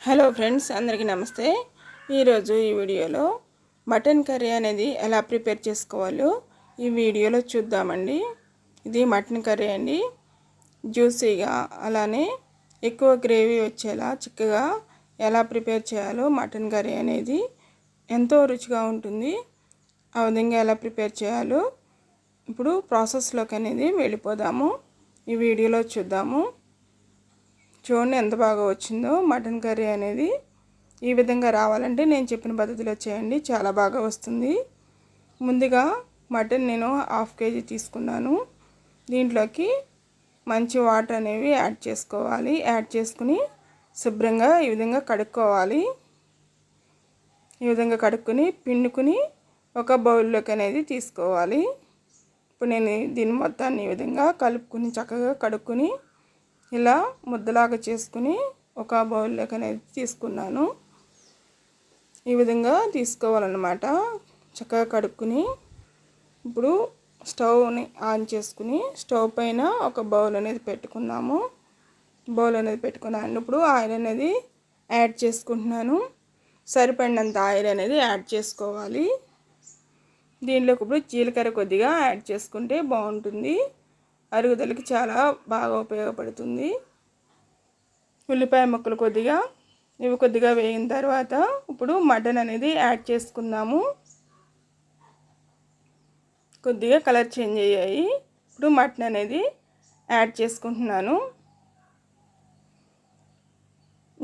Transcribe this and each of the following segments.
Hello friends, అందరికీ నమస్తే. ఈరోజు ఈ వీడియోలో మటన్ కర్రీ అనేది ఎలా ప్రిపేర్ చేసుకోవాలో ఈ వీడియోలో చూద్దామండి. ఇది మటన్ కర్రీ అండి. జ్యూసీగా అలానే ఎక్కువ గ్రేవీ వచ్చేలా చిక్కగా ఎలా ప్రిపేర్ చేయాలో మటన్ కర్రీ అనేది ఎంతో రుచిగా ఉంటుంది. ఆ విధంగా ఎలా ప్రిపేర్ చేయాలో ఇప్పుడు ప్రాసెస్లోకి అనేది వెళ్ళిపోదాము. ఈ వీడియోలో చూద్దాము. చూడండి ఎంత బాగా వచ్చిందో మటన్ కర్రీ అనేది. ఈ విధంగా రావాలంటే నేను చెప్పిన పద్ధతిలో చేయండి, చాలా బాగా వస్తుంది. ముందుగా మటన్ నేను 1/2 kg తీసుకున్నాను. దీంట్లోకి మంచి వాటర్ అనేవి యాడ్ చేసుకోవాలి. యాడ్ చేసుకుని శుభ్రంగా ఈ విధంగా కడుక్కోవాలి. ఈ విధంగా కడుక్కుని పిండుకుని ఒక బౌల్లోకి అనేది తీసుకోవాలి. ఇప్పుడు నేను దీన్ని మొత్తాన్ని ఈ విధంగా కలుపుకుని చక్కగా కడుక్కుని ఇలా ముద్దలాగా చేసుకుని ఒక బౌల్లోకి అనేది తీసుకున్నాను. ఈ విధంగా తీసుకోవాలన్నమాట. చక్కగా కడుక్కుని ఇప్పుడు స్టవ్ని ఆన్ చేసుకుని స్టవ్ పైన ఒక బౌల్ అనేది పెట్టుకున్నాము. బౌల్ అనేది పెట్టుకున్నాను. ఇప్పుడు ఆయిల్ అనేది యాడ్ చేసుకుంటున్నాను. సరిపడినంత ఆయిల్ అనేది యాడ్ చేసుకోవాలి. దీనిలోకి ఇప్పుడు జీలకర్ర కొద్దిగా యాడ్ చేసుకుంటే బాగుంటుంది. అరుగుదలకి చాలా బాగా ఉపయోగపడుతుంది. ఉల్లిపాయ ముక్కలు కొద్దిగా వేగిన తర్వాత ఇప్పుడు మటన్ అనేది యాడ్ చేసుకుందాము. కొద్దిగా కలర్ చేంజ్ అయ్యాయి. ఇప్పుడు మటన్ అనేది యాడ్ చేసుకుంటున్నాను.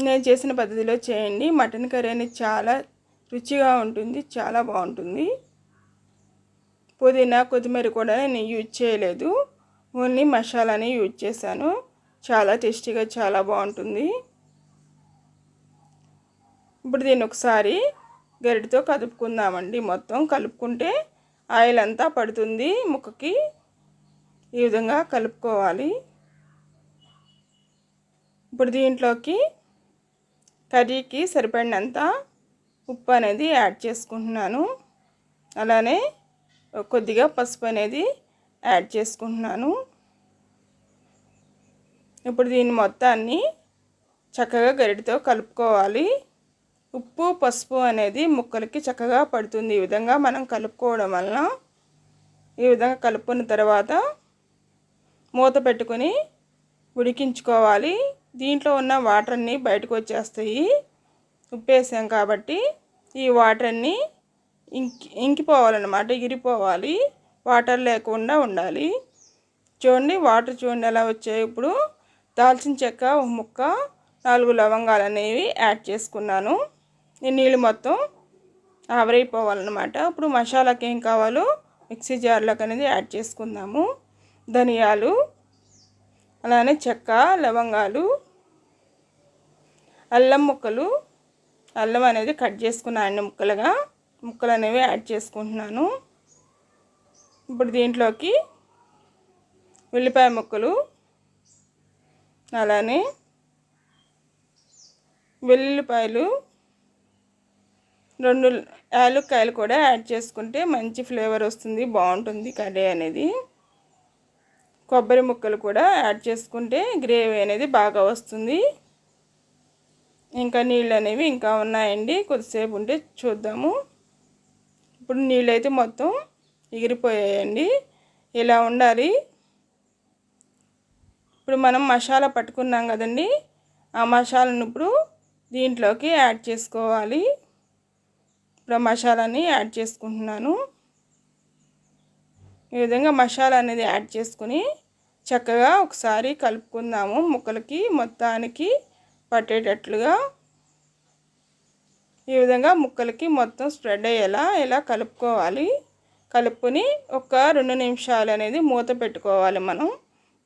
నేను చేసిన పద్ధతిలో చేయండి. మటన్ కర్రీ అనేది చాలా రుచిగా ఉంటుంది, చాలా బాగుంటుంది. పుదీనా కొత్తిమీర కూడా నేను యూజ్ చేయలేదు, ఓన్లీ మసాలాని యూజ్ చేశాను. చాలా టేస్టీగా చాలా బాగుంటుంది. ఇప్పుడు దీన్ని ఒకసారి గరిటతో కదుపుకుందామండి. మొత్తం కలుపుకుంటే ఆయిల్ అంతా పడుతుంది ముక్కకి. ఈ విధంగా కలుపుకోవాలి. ఇప్పుడు దీంట్లోకి కర్రీకి సరిపడినంత ఉప్పు అనేది యాడ్ చేసుకుంటున్నాను. అలానే కొద్దిగా పసుపు అనేది యాడ్ చేసుకుంటున్నాను. ఇప్పుడు దీన్ని మొత్తాన్ని చక్కగా గరిటెతో కలుపుకోవాలి. ఉప్పు పసుపు అనేది ముక్కలకి చక్కగా పడుతుంది. ఈ విధంగా మనం కలుపుకోవడం వలన ఈ విధంగా కలుపుకున్న తర్వాత మూత పెట్టుకొని ఉడికించుకోవాలి. దీంట్లో ఉన్న వాటర్ అన్నీ బయటకు వచ్చేస్తాయి. ఉప్పు వేసాం కాబట్టి ఈ వాటర్ అన్నీ ఇంకిపోవాలన్నమాట, ఎగిరిపోవాలి. వాటర్ లేకుండా ఉండాలి. చూడండి వాటర్ చూడండి ఎలా వచ్చాయి. ఇప్పుడు దాల్చిన చెక్క ఒక ముక్క, 4 లవంగాలు అనేవి యాడ్ చేసుకున్నాను. ఈ నీళ్ళు మొత్తం ఆవిరైపోవాలన్నమాట. ఇప్పుడు మసాలాకి ఏం కావాలో మిక్సీ జార్లోకి అనేది యాడ్ చేసుకుందాము. ధనియాలు, అలానే చెక్క, లవంగాలు, అల్లం ముక్కలు, అల్లం అనేది కట్ చేసుకున్నాను ముక్కలు అనేవి యాడ్ చేసుకుంటున్నాను. ఇప్పుడు దీంట్లోకి ఉల్లిపాయ ముక్కలు, అలానే వెల్లుల్లిపాయలు, 2 యాలక్కాయలు కూడా యాడ్ చేసుకుంటే మంచి ఫ్లేవర్ వస్తుంది, బాగుంటుంది కర్రీ అనేది. కొబ్బరి ముక్కలు కూడా యాడ్ చేసుకుంటే గ్రేవీ అనేది బాగా వస్తుంది. ఇంకా నీళ్ళు అనేవి ఇంకా ఉన్నాయండి, కొద్దిసేపు ఉంటే చూద్దాము. ఇప్పుడు నీళ్ళు అయితే మొత్తం ఎగిరిపోయాయండి. ఇలా ఉండాలి. ఇప్పుడు మనం మసాలా పట్టుకున్నాం కదండి, ఆ మసాలాను ఇప్పుడు దీంట్లోకి యాడ్ చేసుకోవాలి. ఇప్పుడు మసాలాని యాడ్ చేసుకుంటున్నాను. ఈ విధంగా మసాలా అనేది యాడ్ చేసుకుని చక్కగా ఒకసారి కలుపుకుందాము. ముక్కలకి మొత్తానికి పట్టేటట్లుగా ఈ విధంగా ముక్కలకి మొత్తం స్ప్రెడ్ అయ్యేలా ఇలా కలుపుకోవాలి. కలుపుకొని ఒక 2 నిమిషాలు అనేది మూత పెట్టుకోవాలి. మనం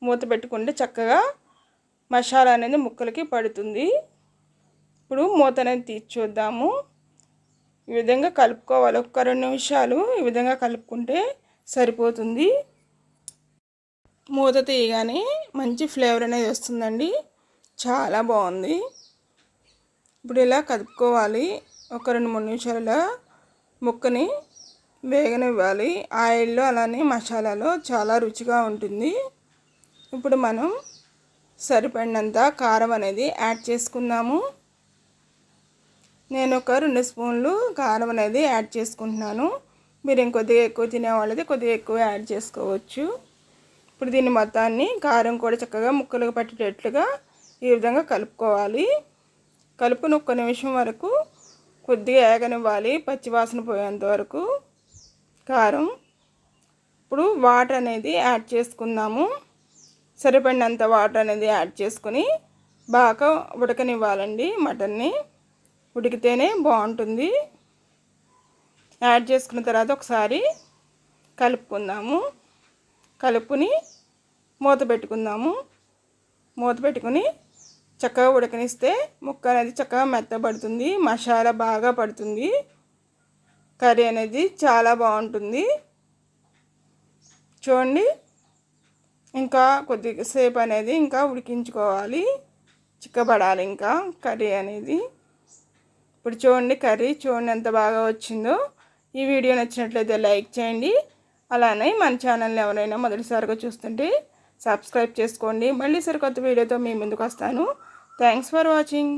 మూత పెట్టుకుంటే చక్కగా మసాలా అనేది ముక్కలకి పడుతుంది. ఇప్పుడు మూత అనేది తీసి చూద్దాము. ఈ విధంగా కలుపుకోవాలి. ఒక 2 నిమిషాలు ఈ విధంగా కలుపుకుంటే సరిపోతుంది. మూత తీయగానే మంచి ఫ్లేవర్ అనేది వస్తుందండి, చాలా బాగుంది. ఇప్పుడు ఇలా కలుపుకోవాలి. ఒక 2-3 నిమిషాల ముక్కని వేగనివ్వాలి. ఆయిల్లో అలానే మసాలాలో చాలా రుచిగా ఉంటుంది. ఇప్పుడు మనం సరిపడినంత కారం అనేది యాడ్ చేసుకుందాము. నేను ఒక 2 స్పూన్లు కారం అనేది యాడ్ చేసుకుంటున్నాను. మీరు ఇంకొద్దిగా ఎక్కువ తినే వాళ్ళైతే కొద్దిగా ఎక్కువ యాడ్ చేసుకోవచ్చు. ఇప్పుడు దీన్ని మొత్తాన్ని కారం కూడా చక్కగా ముక్కలుగా పట్టేటట్లుగా ఈ విధంగా కలుపుకోవాలి. కలుపుని ఒక్క నిమిషం వరకు కొద్దిగా ఏగనివ్వాలి, పచ్చివాసన పోయేంత వరకు కారం. ఇప్పుడు వాటర్ అనేది యాడ్ చేసుకుందాము. సరిపడినంత వాటర్ అనేది యాడ్ చేసుకొని బాగా ఉడకనివ్వాలండి. మటన్ని ఉడికితేనే బాగుంటుంది. యాడ్ చేసుకున్న తర్వాత ఒకసారి కలుపుకుందాము. కలుపుని మూత పెట్టుకుందాము. మూత పెట్టుకుని చక్కగా ఉడకనిస్తే ముక్క అనేది చక్కగా మెత్తబడుతుంది, మసాలా బాగా పడుతుంది, కర్రీ అనేది చాలా బాగుంటుంది. చూడండి, ఇంకా కొద్దిసేపు అనేది ఇంకా ఉడికించుకోవాలి, చిక్కబడాలి ఇంకా కర్రీ అనేది. ఇప్పుడు చూడండి, కర్రీ చూడండి ఎంత బాగా వచ్చిందో. ఈ వీడియో నచ్చినట్లయితే లైక్ చేయండి. అలానే మన ఛానల్ని ఎవరైనా మొదటిసారిగా చూస్తుంటే సబ్స్క్రైబ్ చేసుకోండి. మళ్ళీ సరికొత్త వీడియోతో మీ ముందుకు వస్తాను. Thanks for watching.